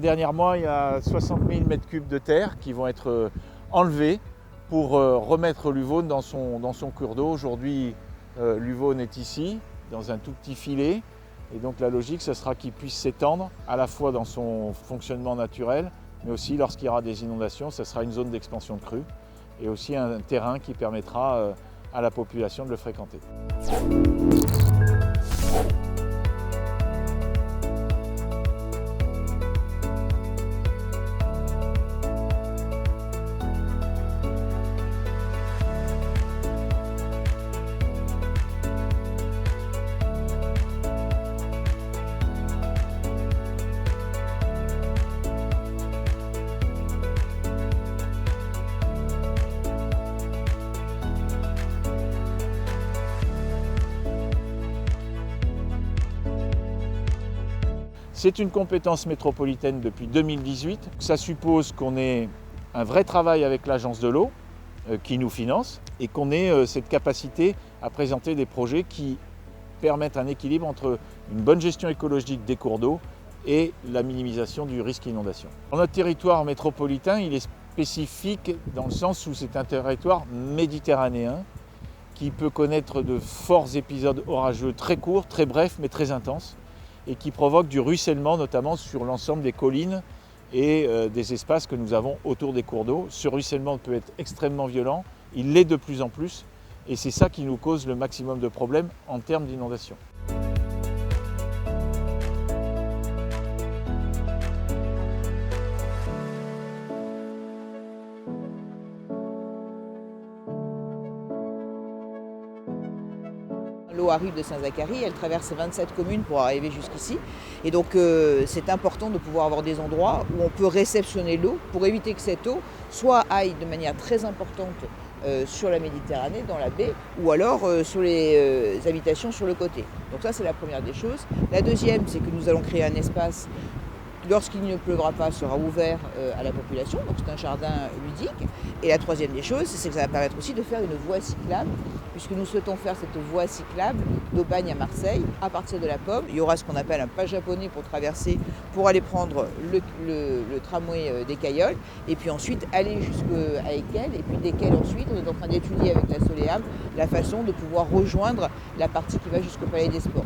Dernièrement, il y a 60 000 m3 de terre qui vont être enlevés pour remettre l'Uvaune dans son cours d'eau. Aujourd'hui, l'Uvaune est ici, dans un tout petit filet. Et donc la logique, ce sera qu'il puisse s'étendre à la fois dans son fonctionnement naturel, mais aussi lorsqu'il y aura des inondations, ce sera une zone d'expansion de crue et aussi un terrain qui permettra à la population de le fréquenter. C'est une compétence métropolitaine depuis 2018. Ça suppose qu'on ait un vrai travail avec l'agence de l'eau qui nous finance et qu'on ait cette capacité à présenter des projets qui permettent un équilibre entre une bonne gestion écologique des cours d'eau et la minimisation du risque inondation. Notre territoire métropolitain, il est spécifique dans le sens où c'est un territoire méditerranéen qui peut connaître de forts épisodes orageux très courts, très brefs, mais très intenses, et qui provoque du ruissellement, notamment sur l'ensemble des collines et des espaces que nous avons autour des cours d'eau. Ce ruissellement peut être extrêmement violent, il l'est de plus en plus, et c'est ça qui nous cause le maximum de problèmes en termes d'inondation. L'eau arrive de Saint-Zacharie, elle traverse 27 communes pour arriver jusqu'ici. Et donc c'est important de pouvoir avoir des endroits où on peut réceptionner l'eau pour éviter que cette eau soit aille de manière très importante sur la Méditerranée, dans la baie, ou alors sur les habitations sur le côté. Donc ça c'est la première des choses. La deuxième, c'est que nous allons créer un espace lorsqu'il ne pleuvra pas, sera ouvert à la population, donc c'est un jardin ludique. Et la troisième des choses, c'est que ça va permettre aussi de faire une voie cyclable, puisque nous souhaitons faire cette voie cyclable d'Aubagne à Marseille, à partir de la Pomme. Il y aura ce qu'on appelle un pas japonais pour traverser, pour aller prendre le tramway des Cailloles, et puis ensuite aller jusqu'à Équelles, et puis d'Équelles ensuite, on est en train d'étudier avec la Soleam la façon de pouvoir rejoindre la partie qui va jusqu'au Palais des Sports.